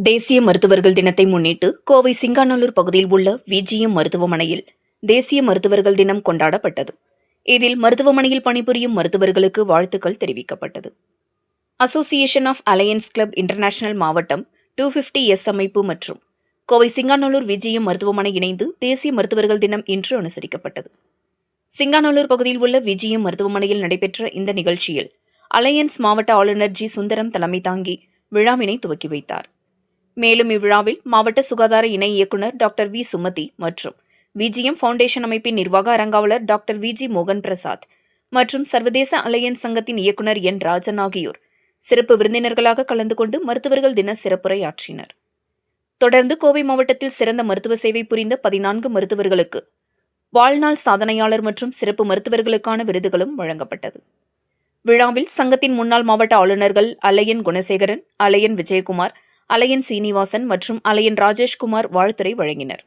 தேசிய மருத்துவர்கள் தினத்தை முன்னிட்டு கோவை சிங்காநல்லூர் பகுதியில் உள்ள விஜிஎம் மருத்துவமனையில் தேசிய மருத்துவர்கள் தினம் கொண்டாடப்பட்டது. இதில் மருத்துவமனையில் பணிபுரியும் மருத்துவர்களுக்கு வாழ்த்துக்கள் தெரிவிக்கப்பட்டது. Association of alliance club international மாவட்டம் 250S அமைப்பு மற்றும் கோவை சிங்காநல்லூர் விஜிஎம் மருத்துவமனை இணைந்து தேசிய மருத்துவர்கள் தினம் இன்று அனுசரிக்கப்பட்டது. சிங்காநல்லூர் பகுதியில் உள்ள விஜிஎம் மருத்துவமனையில் நடைபெற்ற இந்த நிகழ்ச்சியில் அலையன்ஸ் மாவட்ட ஆளுநர் ஜி சுந்தரம் தலைமை தாங்கி விழாவினை துவக்கி வைத்தார். மேலும் இவ்விழாவில் மாவட்ட சுகாதார இணை இயக்குநர் டாக்டர் வி சுமதி மற்றும் விஜிஎம் ஃபவுண்டேஷன் அமைப்பின் நிர்வாக அரங்காவலர் டாக்டர் வி ஜி மோகன் பிரசாத் மற்றும் சர்வதேச அலையன்ஸ் சங்கத்தின் இயக்குநர் என் ராஜன் ஆகியோர் சிறப்பு விருந்தினர்களாக கலந்து கொண்டு மருத்துவர்கள் தின சிறப்புரையாற்றினர். தொடர்ந்து கோவை மாவட்டத்தில் சிறந்த மருத்துவ சேவை புரிந்த 14 மருத்துவர்களுக்கு வாழ்நாள் சாதனையாளர் மற்றும் சிறப்பு மருத்துவர்களுக்கான விருதுகளும் வழங்கப்பட்டது. விழாவில் சங்கத்தின் முன்னாள் மாவட்ட ஆளுநர்கள் அலையன் குணசேகரன், அலையன் விஜயகுமார், அலையன் சீனிவாசன் மற்றும் அலையன் ராஜேஷ்குமார் வாழ்த்துரை வழங்கினர்.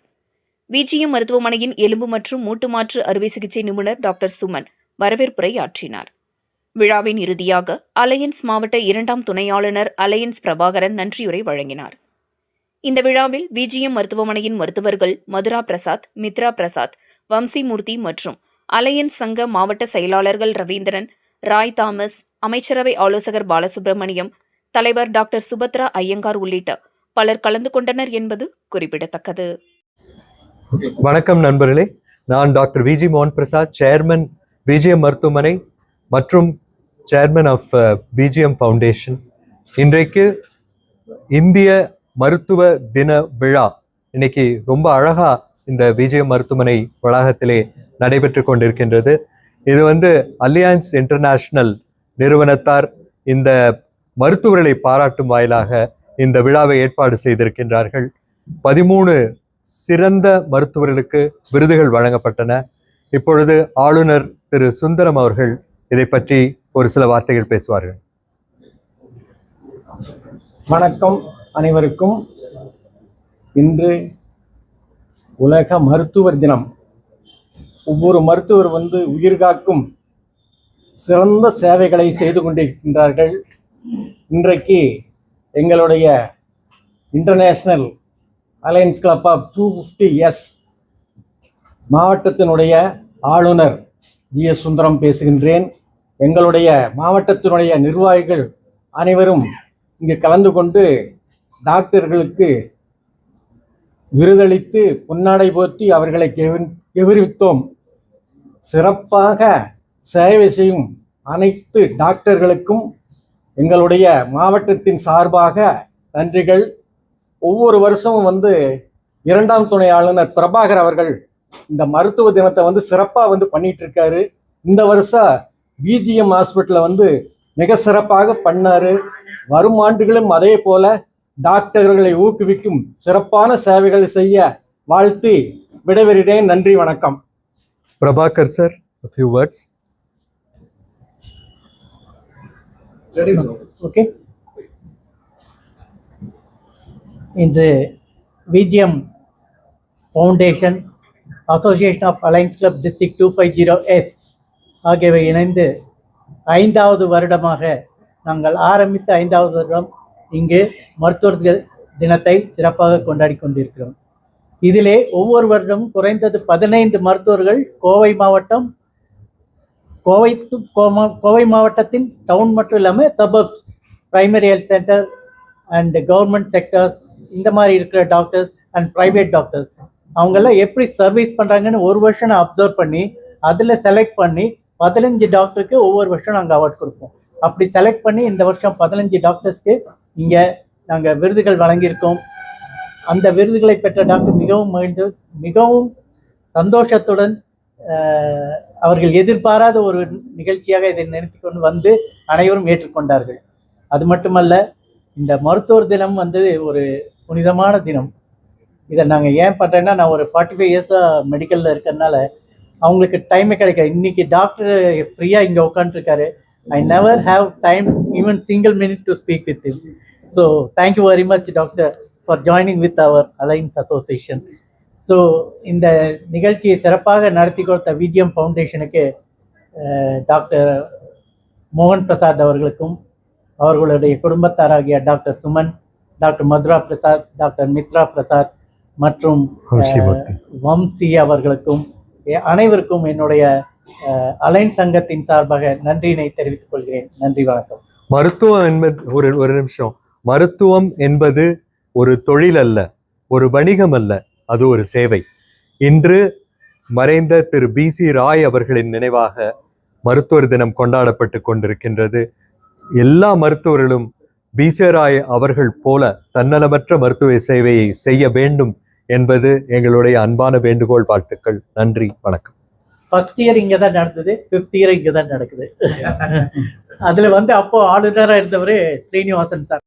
விஜிஎம் மருத்துவமனையின் எலும்பு மற்றும் மூட்டு மாற்று அறுவை சிகிச்சை நிபுணர் டாக்டர் சுமன் வரவேற்புரை ஆற்றினார். விழாவின் இறுதியாக அலையன்ஸ் மாவட்ட 2ஆம் துணை ஆளுநர் அலையன்ஸ் பிரபாகரன் நன்றியுரை வழங்கினார். இந்த விழாவில் விஜிஎம் மருத்துவமனையின் மருத்துவர்கள் மதுரா பிரசாத், மித்ரா பிரசாத், வம்சிமூர்த்தி மற்றும் அலையன்ஸ் சங்க மாவட்ட செயலாளர்கள் ரவீந்திரன், ராய் தாமஸ், அமைச்சரவை ஆலோசகர் பாலசுப்ரமணியம், தலைவர் டாக்டர் சுபத்ரா ஐயங்கார் உள்ளிட்ட பலர் கலந்து கொண்டனர் என்பது குறிப்பிடத்தக்கது. வணக்கம் நண்பர்களே, நான் டாக்டர் விஜி மோகன் பிரசாத், சேர்மன் விஜிஎம் மருத்துவமனை மற்றும் சேர்மன் ஆஃப் விஜிஎம் ஃபவுண்டேஷன். இன்றைக்கு இந்திய மருத்துவ தின விழா இன்னைக்கு ரொம்ப அழகா இந்த விஜிஎம் மருத்துவமனை வளாகத்திலே நடைபெற்று கொண்டிருக்கின்றது. இது அலியன்ஸ் இன்டர்நேஷனல் நிறுவனத்தார் இந்த மருத்துவர்களை பாராட்டும் வாயிலாக இந்த விழாவை ஏற்பாடு செய்திருக்கின்றார்கள். 13 சிறந்த மருத்துவர்களுக்கு விருதுகள் வழங்கப்பட்டன. இப்பொழுது ஆளுநர் திரு சுந்தரம் அவர்கள் இதை பற்றி ஒரு சில வார்த்தைகள் பேசுவார்கள். வணக்கம் அனைவருக்கும். இன்று உலக மருத்துவர் தினம். ஒவ்வொரு மருத்துவர் உயிர்காக்கும் சிறந்த சேவைகளை செய்து கொண்டிருக்கின்றார்கள். இன்றைக்கு எங்களுடைய international alliance club of 250S மாவட்டத்தினுடைய ஆளுநர் ஜி.எஸ். சுந்தரம் பேசுகின்றேன். எங்களுடைய மாவட்டத்தினுடைய நிர்வாகிகள் அனைவரும் இங்கு கலந்து கொண்டு டாக்டர்களுக்கு விருதளித்து பொன்னாடை போற்றி அவர்களை கெவிரித்தோம். சிறப்பாக சேவை செய்யும் அனைத்து டாக்டர்களுக்கும் எங்களுடைய மாவட்டத்தின் சார்பாக நன்றிகள். ஒவ்வொரு வருஷமும் 2ஆம் துணை ஆளுநர் பிரபாகர் அவர்கள் இந்த மருத்துவ தினத்தை சிறப்பாக பண்ணிட்டு இருக்காரு. இந்த வருஷம் விஜிஎம் ஹாஸ்பிட்டலில் மிக சிறப்பாக பண்ணாரு. வரும் ஆண்டுகளும் அதே போல டாக்டர்களை ஊக்குவிக்கும் சிறப்பான சேவைகளை செய்ய வாழ்த்தி விடைபெறுகிறேன். நன்றி, வணக்கம். Prabhakar sir, a few words. Okay. இந்த VGM foundation, association of alliance club district 250S ஆகியவை இணைந்து 5வது வருடமாக நாங்கள் ஆரம்பித்த 5வது வருடம் இங்கு மருத்துவர் தினத்தை சிறப்பாக கொண்டாடி கொண்டிருக்கிறோம். இதிலே ஒவ்வொரு வருடமும் குறைந்தது 15 மருத்துவர்கள் கோவை மாவட்டத்தின் டவுன் மட்டும் இல்லாமல் suburbs, primary health centre and government sectors, இந்த மாதிரி இருக்கிற டாக்டர்ஸ் அண்ட் ப்ரைவேட் டாக்டர்ஸ் அவங்கெல்லாம் எப்படி சர்வீஸ் பண்ணுறாங்கன்னு ஒரு வருஷம் நான் அப்சர்வ் பண்ணி அதில் செலக்ட் பண்ணி 15 டாக்டருக்கு ஒவ்வொரு வருஷம் நாங்கள் அவார்ட் கொடுப்போம். அப்படி செலக்ட் பண்ணி இந்த வருஷம் 15 டாக்டர்ஸ்க்கு இங்கே நாங்கள் விருதுகள் வழங்கியிருக்கோம். அந்த விருதுகளை பெற்ற டாக்டர் மிகவும் சந்தோஷத்துடன் அவர்கள் எதிர்பாராத ஒரு நிகழ்ச்சியாக இதை நிறுத்தி கொண்டு அனைவரும் ஏற்றுக்கொண்டார்கள். அது மட்டுமல்ல, இந்த மருத்துவர் தினம் ஒரு புனிதமான தினம். இதை நாங்கள் ஏன் பண்ணுறேன்னா, நான் ஒரு 45 இயர்ஸாக மெடிக்கலில் இருக்கிறதுனால அவங்களுக்கு டைமே கிடைக்காது. இன்னைக்கு டாக்டர் ஃப்ரீயாக இங்கே உட்காந்துருக்காரு. I never have time, even single minute, to speak with him. So thank you very much, Doctor, for joining with our Alliance Association. So இந்த நிகழ்ச்சியை சிறப்பாக நடத்தி கொடுத்த விஜிஎம் ஃபவுண்டேஷனுக்கு டாக்டர் மோகன் பிரசாத் அவர்களுக்கும் அவர்களுடைய குடும்பத்தாராகிய doctor Suman, doctor Madhura Prasad, doctor Mitra Prasad மற்றும் வம்சிமூர்த்தி. வம்சி அவர்களுக்கும் அனைவருக்கும் என்னுடைய அலைன் சங்கத்தின் சார்பாக நன்றியினை தெரிவித்துக் கொள்கிறேன். நன்றி, வணக்கம். மருத்துவம் என்பது ஒரு நிமிஷம். மருத்துவம் என்பது ஒரு தொழில் அல்ல, ஒரு வணிகம் அல்ல, அது ஒரு சேவை. இன்று மறைந்த திரு BC ராய் அவர்களின் நினைவாக மருத்துவர் தினம் கொண்டாடப்பட்டு கொண்டிருக்கின்றது. எல்லா மருத்துவர்களும் BC ராய் அவர்கள் போல தன்னலமற்ற மருத்துவ சேவையை செய்ய வேண்டும் என்பது எங்களுடைய அன்பான வேண்டுகோள். வாழ்த்துக்கள். நன்றி, வணக்கம். ஃபர்ஸ்ட் இயர் இங்கே தான் நடந்தது, 5th இயர் இங்கே தான் நடக்குது. அதில் அப்போ ஆளுநராக இருந்தவர் ஸ்ரீனிவாசன் சார்.